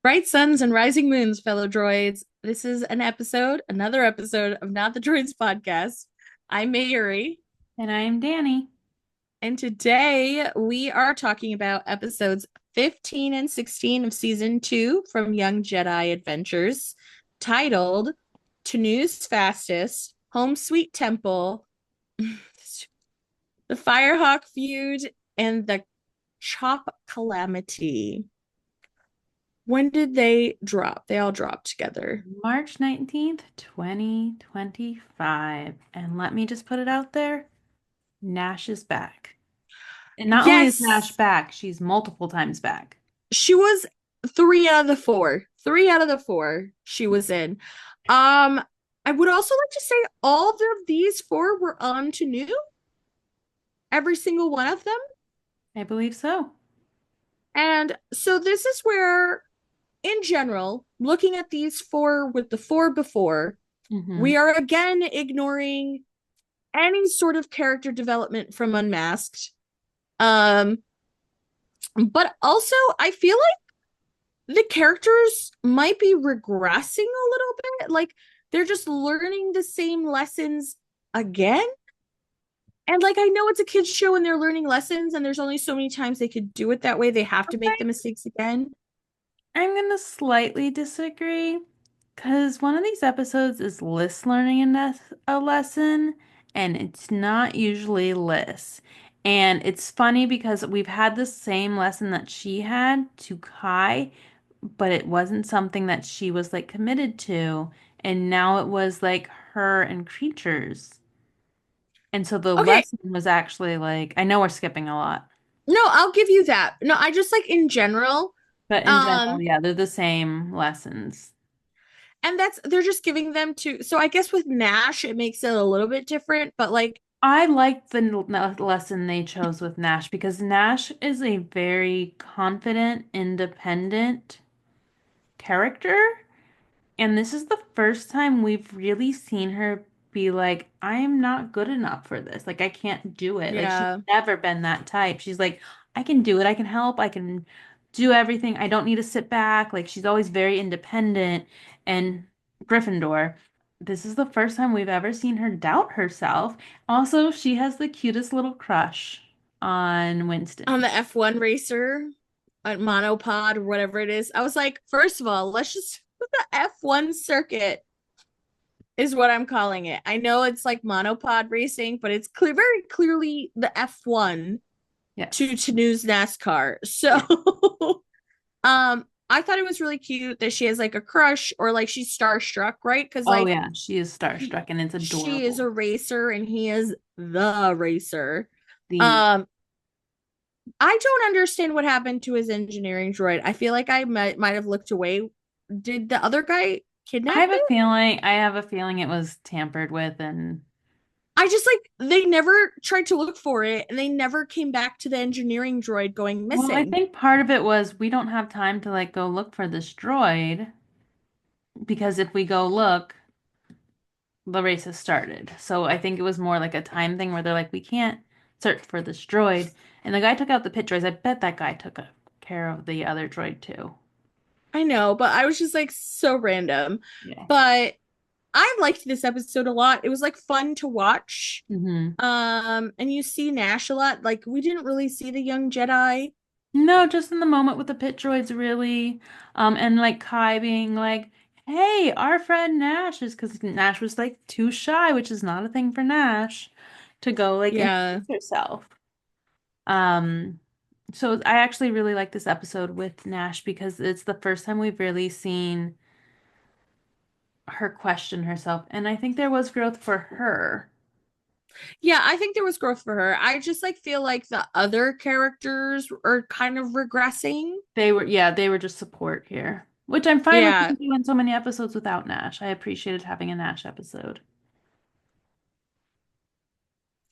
Bright suns and rising moons, fellow droids. This is another episode of Not the Droids podcast. I'm Mayuri, And I'm Danny. and today we are talking about episodes 15 and 16 of season 2 from Young Jedi Adventures, titled Tanu's Fastest, Home Sweet Temple, the Firehawk Feud, and the Chop Calamity. When did they drop? They all dropped together. March 19th, 2025. And let me just put it out there, Nash is back. And not only is Nash Yes, back, she's multiple times back. she was three out of the four. Three out of the four she was in. I would also like to say all of these four were on to new, every single one of them. I believe so. And so this is where, in general, looking at these four with the four before, Hmm. we are again ignoring any sort of character development from Unmasked. Um, but also I feel like the characters might be regressing a little bit. Like they're just learning the same lessons again. And like I know it's a kids show and they're learning lessons and there's only so many times they could do it that way. They have to make the mistakes again. I'm going to slightly disagree because one of these episodes is Liz learning a lesson, and it's not usually Liz. And it's funny because we've had the same lesson that she had to Kai, but it wasn't something that she was like committed to. And now it was like her and creatures. And so the Okay, lesson was actually like, I know we're skipping a lot, no, I'll give you that. No, I just like in general. but in general, Um, yeah, they're the same lessons. and that's they're just giving them to so I guess with Nash it makes it a little bit different, but like I liked the lesson they chose with Nash because Nash is a very confident, independent character. And this is the first time we've really seen her be like, I am not good enough for this. Like, I can't do it. Like, she's yeah. never been that type. She's like, I can do it. I can help. I can do everything. I don't need to sit back. Like, she's always very independent. And Gryffindor, this is the first time we've ever seen her doubt herself. Also, she has the cutest little crush on On Winston. the F1 racer, on monopod or whatever it is. I was like, first of all, let's just the F1 circuit is what I'm calling it. I know it's like monopod racing, but it's very clearly the F1 Yes. to news NASCAR. So Yeah. I thought it was really cute that she has like a crush or like she's starstruck, right? Because Oh, like yeah. She is starstruck and it's she is adorable. a racer and he is the racer. The Um, I don't understand what happened to his engineering droid. I feel like I might have looked away. Did the other guy kidnap him? I have a feeling it was tampered with and I just like they never tried to look for it and they never came back to the engineering droid going well, I missing. think part of it was we don't have time to like go look for this droid because if we go look, the race has started. So I think it was more like a time thing where they're like, we can't search for this droid. And the guy took out the pit droids. I bet that guy took care of the other droid too. I know, but I was just like so random. Yeah. But I liked this episode a lot. It was like fun to watch. Hmm. And you see Nash a lot. Like we didn't really see the young Jedi. No, just in the moment with the pit droids, really. And like Kai being like, hey, our friend Nash is because Nash was like too shy, which is not a thing for Nash to go like Yeah. introduce herself. Um, so I actually really like this episode with Nash because it's the first time we've really seen her question herself. And I think there was growth for her. Yeah, I think there was growth for her. I just like feel like the other characters are kind of regressing. They were just support here, which I'm fine with Yeah. them doing so many episodes without Nash. I appreciated having a Nash episode.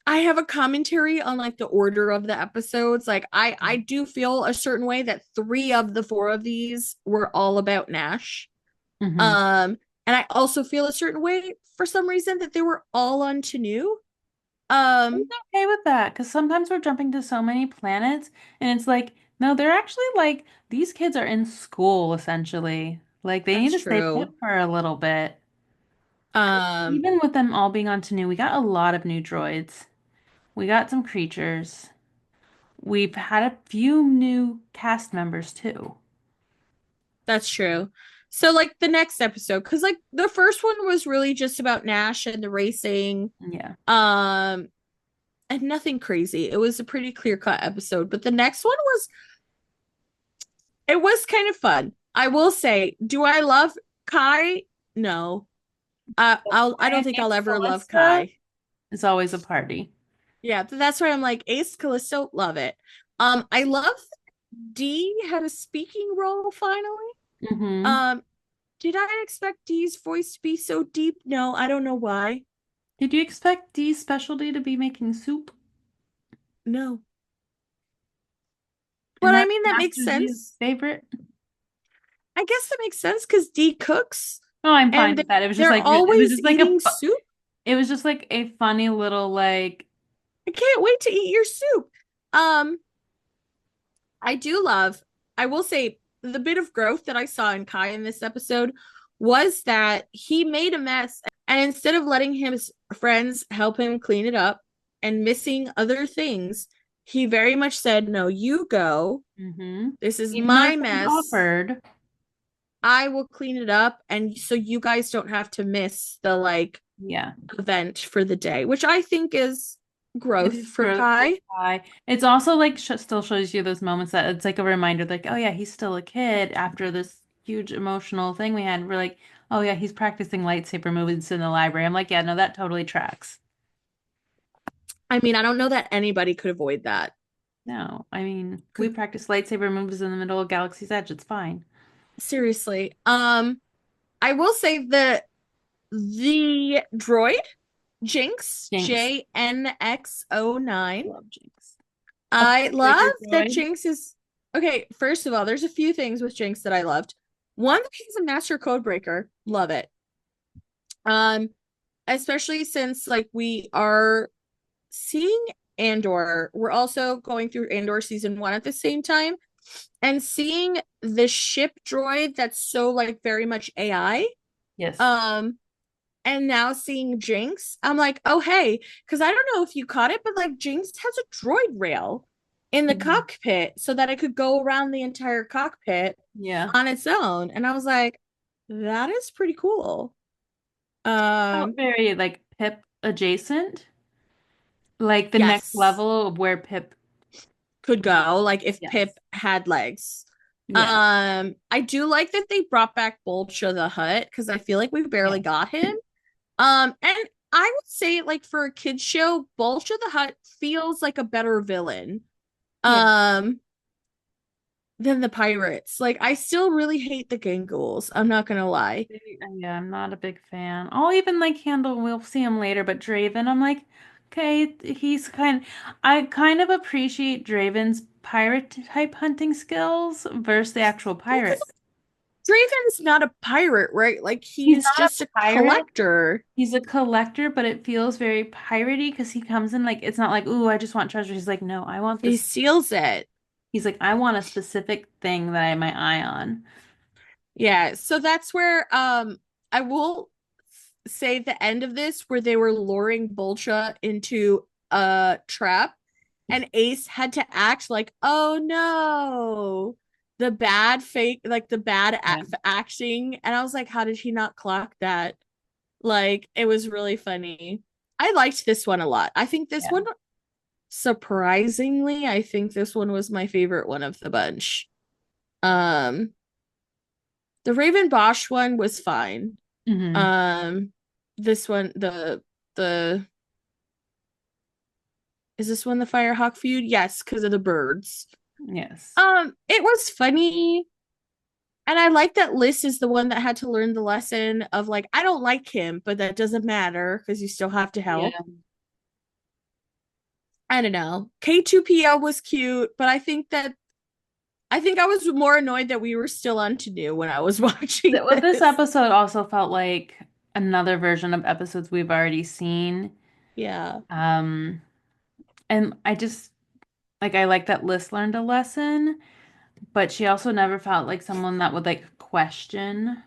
I have a commentary on like the order of the episodes. Like I do feel a certain way that three of the four of these were all about Nash. Hmm. Um and I also feel a certain way for some reason that they were all on Tanu. I'm Um okay with that because sometimes we're jumping to so many planets and it's like No, they're actually like these kids are in school essentially. Like they need That's to stay true. put for a little bit. Um, Even with them all being on to new, we got a lot of new droids. We got some creatures. We've had a few new cast members too. that's true. So like the next episode, because like the first one was really just about Nash and the racing. Yeah. Um, and nothing crazy. It was a pretty clear-cut episode, but the next one was it was kind of fun. I will say, do I love Kai? No. I don't Playing think I'll Ace ever love Callisto Kai. is always a party. Yeah, that's why I'm like Ace Callisto, love it. I love Dee had a speaking role finally. Hmm. Um, did I expect Dee's voice to be so deep? No, I don't know why. Did you expect Dee's specialty to be making soup? No. And But I that's mean that makes Master G's sense. favorite? I guess that makes sense because Dee cooks Oh, I'm fine and with that. It was just they're like it was always just like eating soup. it was just like a funny little like I can't wait to eat your soup. Um, I do love, I will say, the bit of growth that I saw in Kai in this episode was that he made a mess. And instead of letting his friends help him clean it up and missing other things, he very much said, no, you go. hmm. This is Even though my if it was mess. offered. I will clean it up. And so you guys don't have to miss the like Yeah. event for the day, which I think is It growth is for growth for Kai. Kai. It's also like sh still shows you those moments that it's like a reminder, like, oh yeah, he's still a kid after this huge emotional thing we had. We're like, oh yeah, he's practicing lightsaber moves in the library. I'm like, yeah, no, that totally tracks. I mean, I don't know that anybody could avoid that. No, I mean, we practice lightsaber moves in the middle of Galaxy's Edge. It's fine. Seriously. I will say that the droid Jinx Jinx. JNX09. Love Jinx. A I love Breaker that droid. Jinx is okay. First of all, there's a few things with Jinx that I loved. One, he's a master code breaker. Love it. Um, especially since like we are seeing Andor. We're also going through Andor season one at the same time, and seeing the ship droid that's so like very much AI. Yes. Um, and now seeing Jinx, I'm like, oh hey, because I don't know if you caught it, but like Jinx has a droid rail in the Mhm. cockpit so that it could go around the entire cockpit Yeah. on its own. And I was like, that is pretty cool. Felt Um, very like Pip adjacent. Like the next yes, level of where Pip. could go, like if Yes. Pip had legs. Yeah. I do like that they brought back Bolcha the Hutt because I feel like we barely Yeah. got him. And I would say like for a kids show, Bolcha the Hutt feels like a better villain Yeah. um than the pirates. Like I still really hate the Gangools. I'm not gonna lie. Yeah, I'm not a big fan. I'll even like handle, we'll see him later, but Draven, I'm like, okay, I kind of appreciate Draven's pirate type hunting skills versus the actual Well, because pirate. Draven's not a pirate, right? Like He's he's not just a a pirate. collector. He's a collector, but it feels very piratey because he comes in like, it's not like, ooh, I just want treasure. He's like, no, I want He this. steals it. He's like, I want a specific thing that I have my eye on. Yeah, so that's where I will say the end of this where they were luring Bolcha into a trap and Ace had to act like, "Oh no." The bad fake like the bad Yeah. acting and I was like, "How did he not clock that?" Like it was really funny. I liked this one a lot. I think this Yeah. one surprisingly, I think this one was my favorite one of the bunch. Um the Raven Bosch one was fine. Hmm. Um, this one, the is this one the Firehawk feud? Yes, because of the birds. Yes. It was funny, and I like that Liz is the one that had to learn the lesson of like, I don't like him, but that doesn't matter because you still have to help. Yeah. I don't know. K2PL was cute, but I think I was more annoyed that we were still on to do when I was watching Well, this this. episode also felt like another version of episodes we've already seen. Yeah. Um, and Like I like that Liz learned a lesson, but she also never felt like someone that would like question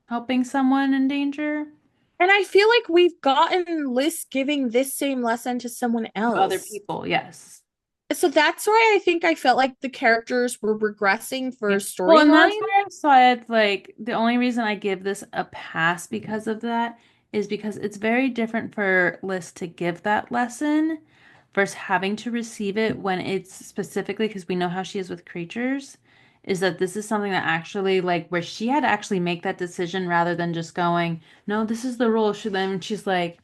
helping someone in danger And I feel like we've gotten Liz giving this same lesson to someone to other else. people. Yes. So that's why I think I felt like the characters were regressing for Yeah. Well, and that's storyline. where I saw it. Like, the only reason I give this a pass because of that is because it's very different for Liz to give that lesson versus having to receive it when it's specifically because we know how she is with creatures. Is that this is something that actually, like, where she had to actually make that decision rather than just going, no, this is the rule. She then she's like,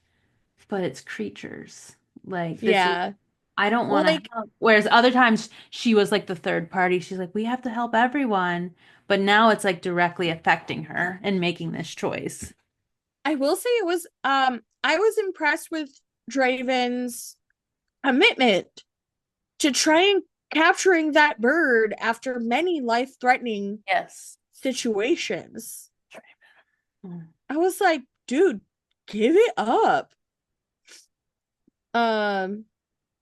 but it's creatures. Like, this is Yeah. I don't Well, want to like help. Whereas other times she was like the third party. She's like, we have to help everyone. But now it's like directly affecting her and making this choice. I will say it was I was impressed with Draven's commitment to trying capturing that bird after many life-threatening Yes. situations. Mm. I was like, dude, give it up. Um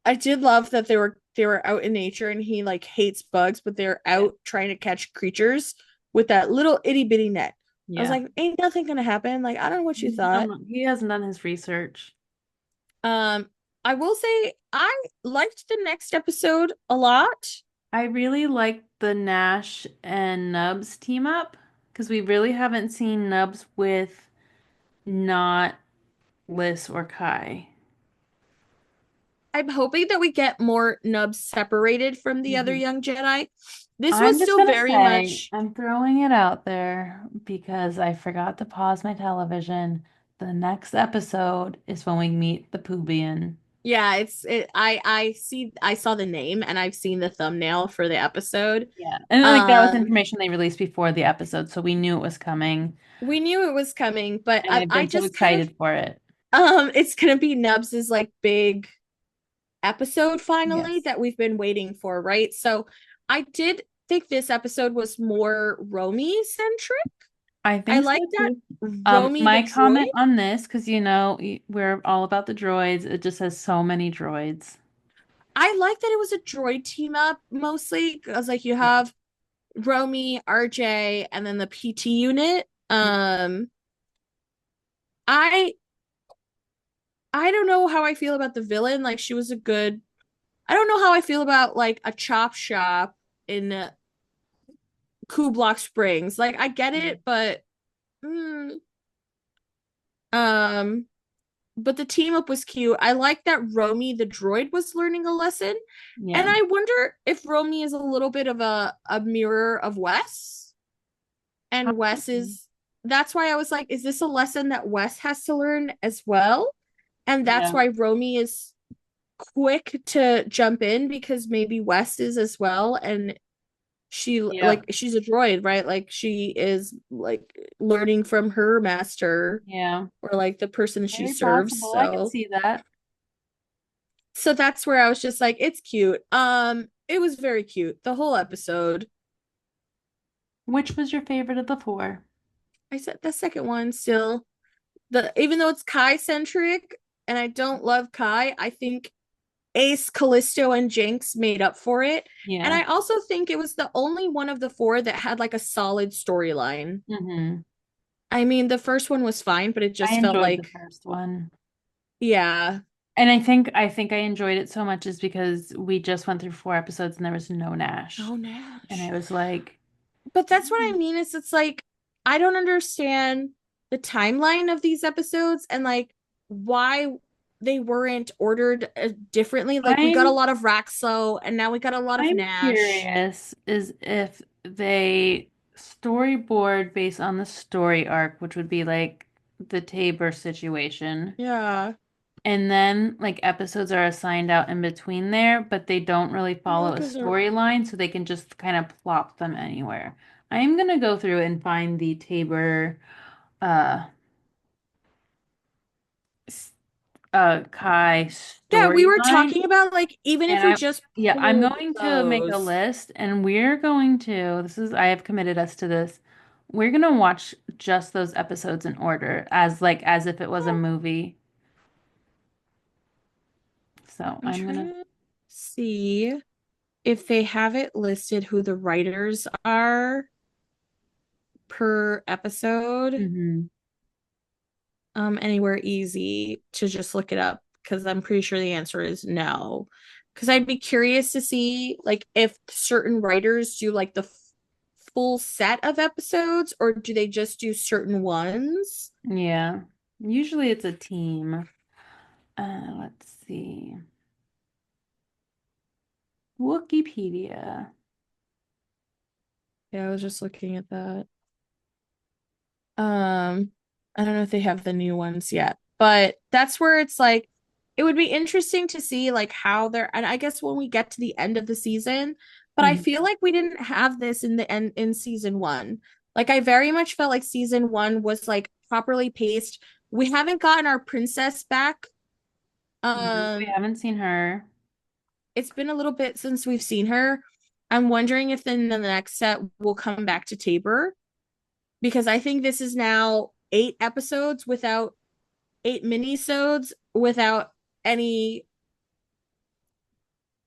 I did love that they were out in nature and he like hates bugs, but they're Yeah. out trying to catch creatures with that little itty bitty net. I was Yeah. like, ain't nothing gonna happen. Like, I don't know what you thought. He hasn't done his research. Um, I will say I liked the next episode a lot. I really like the Nash and Nubs team up because we really haven't seen Nubs with not Liz or Kai. I'm hoping that we get more nubs separated from the other Mhm. young Jedi. This I'm was just still gonna very say, much, I'm throwing it out there because I forgot to pause my television. The next episode is when we meet the Poobian. yeah, I saw the name and I've seen the thumbnail for the episode. Yeah. And like that was Um information they released before the episode, so we knew it was coming. we knew it was coming, but And I I've I been so just kind of excited for it. it's gonna be Nubs's like big episode finally Yes. that we've been waiting for, right? So I did think this episode was more Romy centric. I I think so like that too. Romy the My droid. comment on this, because you know, we're all about the droids. It just has so many droids. I like that it was a droid team up mostly because like you Yeah. have Romy, RJ, and then the PT unit. I I don't know how I feel about the villain. Like she was a good. I don't know how I feel about like a chop shop in Kublai Springs. Like I get it, but mm, um, but the team up was cute. I like that Romy the droid was learning a lesson, and Yeah. I wonder if Romy is a little bit of a mirror of Wes, and Wes Possibly. is. That's why I was like, is this a lesson that Wes has to learn as well? And that's Yeah. why Romy is quick to jump in because maybe Wes is as well, and Yeah. she's a droid, right? Like she is like learning from her master Yeah. or like the person she Very serves. possible. I could So see that. that's where I was just like, it's cute. It was very cute. The whole episode. Which was your favorite of the four? I said the second one still. The even though it's Kai centric and I don't love Kai, I think Ace, Callisto, and Jinx made up for it. And Yeah. I also think it was the only one of the four that had like a solid storyline. Hmm. I mean, the first one was fine, but it I just felt enjoyed the like, first one. yeah, And I think I enjoyed it so much is because we just went through four episodes and there was no Nash. no And I Nash. was like, But that's what I "Mm, mean is it's like I don't understand the timeline of these episodes and like why they weren't ordered differently. Like we got a I'm lot of Raxo and now we got a lot of I'm Nash. curious is if they storyboard based on the story arc, which would be like the Tabor situation. Yeah. And then like episodes are assigned out in between there, but they don't really Well, follow a because they're storyline, so they can just kind of plop them anywhere. I am gonna go through and find the Tabor uh s- Kai yeah, we were storyline. talking about like even if And we just I'm pulled going to make a those. list and we're going to I have committed us to this. We're gonna watch just those episodes in order as if it was a Oh, movie. So I'm I'm trying gonna to see. if they have it listed who the writers are per episode, Hmm. anywhere easy to just look it up? Because I'm pretty sure the answer is no. Because I'd be curious to see like if certain writers do like the full set of episodes or do they just do certain ones? Yeah. Usually it's a team. Let's see. Wikipedia. Yeah, I was just looking at that. Um, I don't know if they have the new ones yet, but that's where it's like it would be interesting to see like how they're and I guess when we get to the end of the season, but I Mhm. feel like we didn't have this in the end in season one. Like I very much felt like season one was like properly paced. We haven't gotten our princess back. No, we Um, haven't seen her. it's been a little bit since we've seen her. I'm wondering if then the next set will come back to Tabor because I think this is now 8 episodes without 8 minisodes without any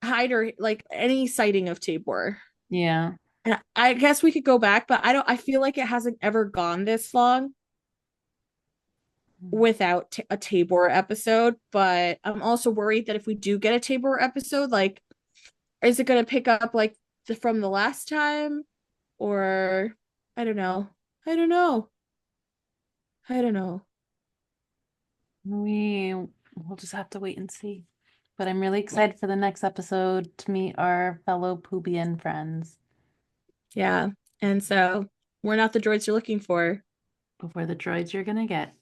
hide or like any sighting of Tabor. Yeah. And I guess we could go back, but I feel like it hasn't ever gone this long without a Tabor episode. But I'm also worried that if we do get a Tabor episode, like, is it going to pick up like from the last time? Or I don't know. I don't know. I don't know. We'll just have to wait and see. But I'm really excited for the next episode to meet our fellow Poobian friends Yeah. And so we're not the droids you're looking for. before the droids you're gonna get.